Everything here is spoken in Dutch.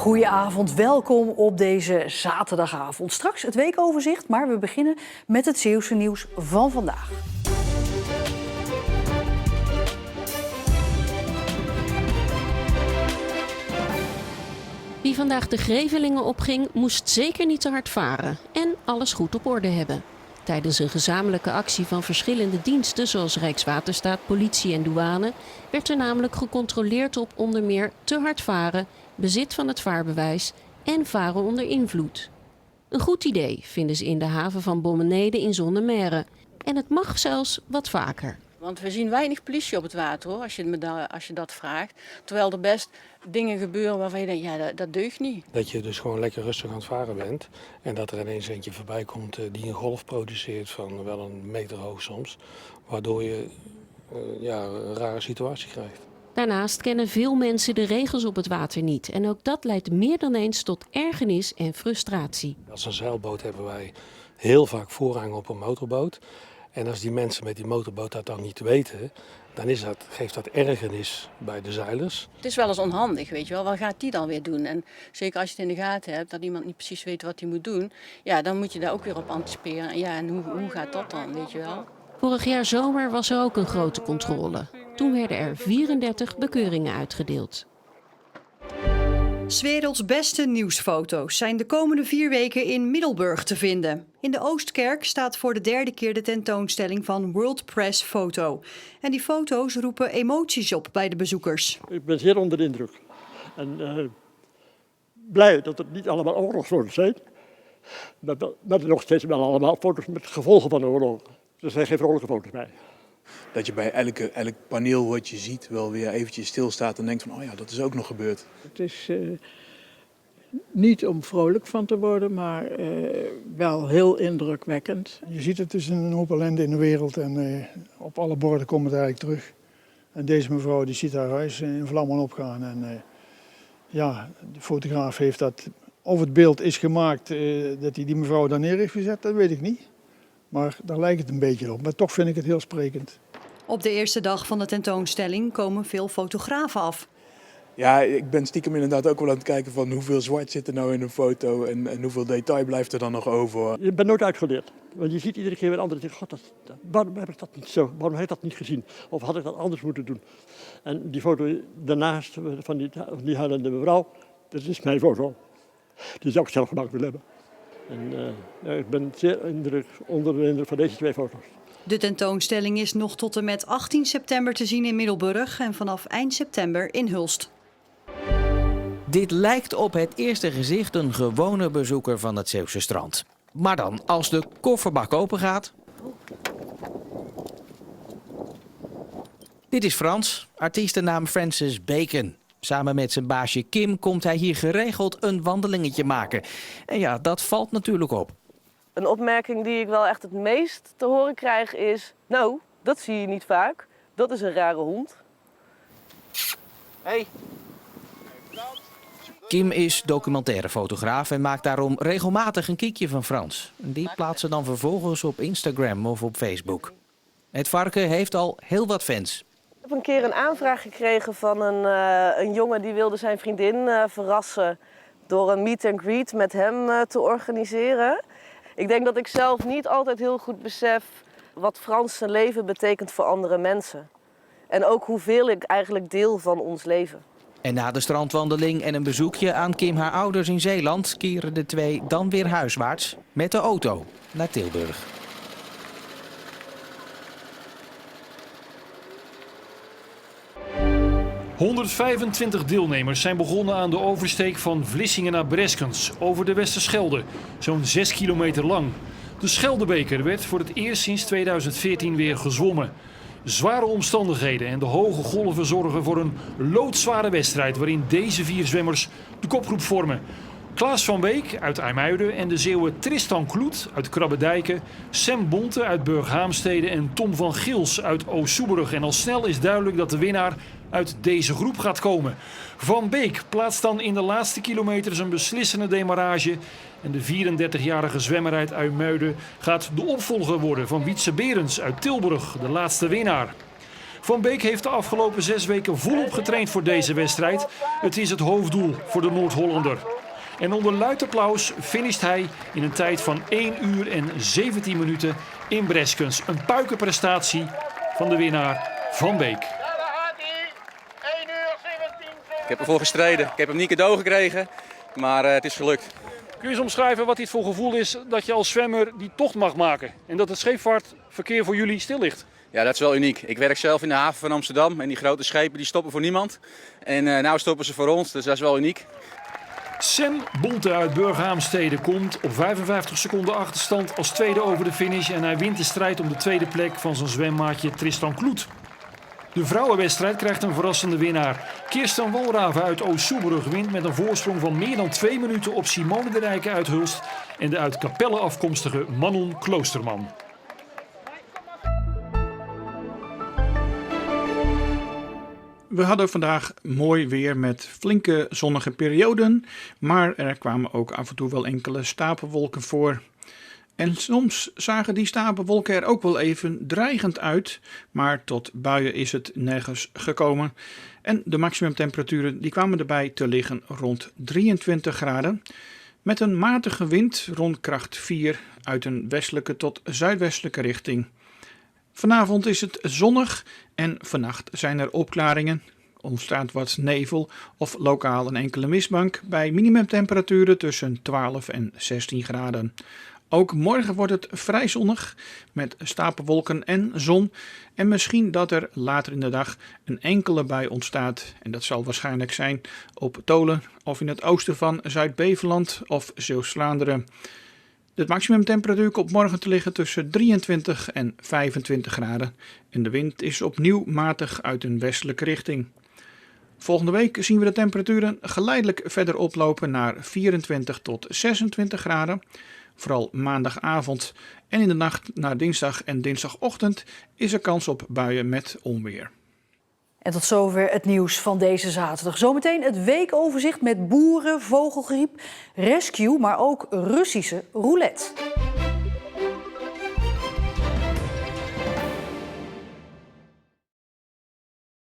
Goedenavond, welkom op deze zaterdagavond. Straks het weekoverzicht, maar we beginnen met het Zeeuwse nieuws van vandaag. Wie vandaag de Grevelingen opging, moest zeker niet te hard varen en alles goed op orde hebben. Tijdens een gezamenlijke actie van verschillende diensten, zoals Rijkswaterstaat, politie en douane, werd er namelijk gecontroleerd op onder meer te hard varen, bezit van het vaarbewijs en varen onder invloed. Een goed idee, vinden ze in de haven van Bommenede in Zonnemeire. En het mag zelfs wat vaker. Want we zien weinig politie op het water, hoor, als je dat vraagt. Terwijl er best dingen gebeuren waarvan je denkt, ja, dat deugt niet. Dat je dus gewoon lekker rustig aan het varen bent. En dat er ineens eentje voorbij komt die een golf produceert van wel een meter hoog soms. Waardoor je een rare situatie krijgt. Daarnaast kennen veel mensen de regels op het water niet. En ook dat leidt meer dan eens tot ergernis en frustratie. Als een zeilboot hebben wij heel vaak voorrang op een motorboot. En als die mensen met die motorboot dat dan niet weten, dan geeft dat ergernis bij de zeilers. Het is wel eens onhandig, weet je wel. Wat gaat die dan weer doen? En zeker als je het in de gaten hebt, dat iemand niet precies weet wat hij moet doen. Ja, dan moet je daar ook weer op anticiperen. En ja, en hoe gaat dat dan, weet je wel? Vorig jaar zomer was er ook een grote controle. Toen werden er 34 bekeuringen uitgedeeld. 's werelds beste nieuwsfoto's zijn de komende 4 weken in Middelburg te vinden. In de Oostkerk staat voor de 3e keer de tentoonstelling van World Press Photo. En die foto's roepen emoties op bij de bezoekers. Ik ben zeer onder de indruk. En blij dat het niet allemaal oorlogsfoto's zijn. Maar nog steeds wel allemaal foto's met gevolgen van de oorlog. Er zijn geen vrolijke foto's bij. Dat je bij elk paneel wat je ziet wel weer eventjes stilstaat en denkt van, oh ja, dat is ook nog gebeurd. Het is niet om vrolijk van te worden, maar wel heel indrukwekkend. Je ziet het is een hoop ellende in de wereld en op alle borden komt het eigenlijk terug. En deze mevrouw die ziet haar huis in vlammen opgaan. En de fotograaf heeft dat, of het beeld is gemaakt dat hij die mevrouw daar neer heeft gezet, dat weet ik niet. Maar daar lijkt het een beetje op. Maar toch vind ik het heel sprekend. Op de eerste dag van de tentoonstelling komen veel fotografen af. Ja, ik ben stiekem inderdaad ook wel aan het kijken van hoeveel zwart zit er nou in een foto en hoeveel detail blijft er dan nog over. Je bent nooit uitgeleerd. Want je ziet iedere keer weer anderen zeggen, god, waarom heb ik dat niet zo? Waarom heb ik dat niet gezien? Of had ik dat anders moeten doen? En die foto daarnaast van die huilende mevrouw, dat is mijn foto. Die zou ik zelf gemaakt willen hebben. En ik ben zeer onder de indruk van deze 2 foto's. De tentoonstelling is nog tot en met 18 september te zien in Middelburg en vanaf eind september in Hulst. Dit lijkt op het eerste gezicht een gewone bezoeker van het Zeeuwse strand. Maar dan, als de kofferbak open gaat. Dit is Frans, artiestennaam Francis Bacon. Samen met zijn baasje Kim komt hij hier geregeld een wandelingetje maken. En ja, dat valt natuurlijk op. Een opmerking die ik wel echt het meest te horen krijg is... Nou, dat zie je niet vaak. Dat is een rare hond. Hey. Kim is documentaire-fotograaf en maakt daarom regelmatig een kiekje van Frans. Die plaatst ze dan vervolgens op Instagram of op Facebook. Het varken heeft al heel wat fans. Ik heb een keer een aanvraag gekregen van een jongen die wilde zijn vriendin verrassen... door een meet and greet met hem te organiseren. Ik denk dat ik zelf niet altijd heel goed besef wat Frans zijn leven betekent voor andere mensen. En ook hoeveel ik eigenlijk deel van ons leven. En na de strandwandeling en een bezoekje aan Kim haar ouders in Zeeland... keren de 2 dan weer huiswaarts met de auto naar Tilburg. ...125 deelnemers zijn begonnen aan de oversteek van Vlissingen naar Breskens over de Westerschelde, zo'n 6 kilometer lang. De Scheldebeker werd voor het eerst sinds 2014 weer gezwommen. Zware omstandigheden en de hoge golven zorgen voor een loodzware wedstrijd waarin deze 4 zwemmers de kopgroep vormen. Klaas van Beek uit IJmuiden en de Zeeuwen Tristan Kloet uit Krabbedijken, Sam Bonte uit Burghaamstede en Tom van Gils uit Oost-Soeberg. En al snel is duidelijk dat de winnaar uit deze groep gaat komen. Van Beek plaatst dan in de laatste kilometers een beslissende demarrage. En de 34-jarige zwemmer uit IJmuiden gaat de opvolger worden van Wietse Berends uit Tilburg, de laatste winnaar. Van Beek heeft de afgelopen 6 weken volop getraind voor deze wedstrijd. Het is het hoofddoel voor de Noord-Hollander. En onder luid applaus finisht hij in een tijd van 1 uur en 17 minuten in Breskens. Een puikenprestatie van de winnaar Van Beek. Ik heb ervoor gestreden. Ik heb hem niet cadeau gekregen, maar het is gelukt. Kun je eens omschrijven wat dit voor gevoel is dat je als zwemmer die tocht mag maken en dat het scheepvaartverkeer voor jullie stil ligt? Ja, dat is wel uniek. Ik werk zelf in de haven van Amsterdam en die grote schepen die stoppen voor niemand. En nou stoppen ze voor ons, dus dat is wel uniek. Sam Bonte uit Burghaamstede komt op 55 seconden achterstand als tweede over de finish en hij wint de strijd om de tweede plek van zijn zwemmaatje Tristan Kloet. De vrouwenwedstrijd krijgt een verrassende winnaar. Kirsten Walraven uit Oost-Soebrug wint met een voorsprong van meer dan 2 minuten op Simone de Rijke uit Hulst en de uit Capelle afkomstige Manon Kloosterman. We hadden vandaag mooi weer met flinke zonnige perioden, maar er kwamen ook af en toe wel enkele stapelwolken voor. En soms zagen die stapelwolken er ook wel even dreigend uit, maar tot buien is het nergens gekomen. En de maximumtemperaturen die kwamen erbij te liggen rond 23 graden, met een matige wind rond kracht 4 uit een westelijke tot zuidwestelijke richting. Vanavond is het zonnig en vannacht zijn er opklaringen. Ontstaat wat nevel of lokaal een enkele mistbank bij minimumtemperaturen tussen 12 en 16 graden. Ook morgen wordt het vrij zonnig met stapelwolken en zon. En misschien dat er later in de dag een enkele bui ontstaat. En dat zal waarschijnlijk zijn op Tolen of in het oosten van Zuid-Beveland of Zeeuws-Vlaanderen. De maximumtemperatuur komt morgen te liggen tussen 23 en 25 graden. En de wind is opnieuw matig uit een westelijke richting. Volgende week zien we de temperaturen geleidelijk verder oplopen naar 24 tot 26 graden. Vooral maandagavond en in de nacht naar dinsdag en dinsdagochtend is er kans op buien met onweer. En tot zover het nieuws van deze zaterdag. Zometeen het weekoverzicht met boeren, vogelgriep, rescue, maar ook Russische roulette.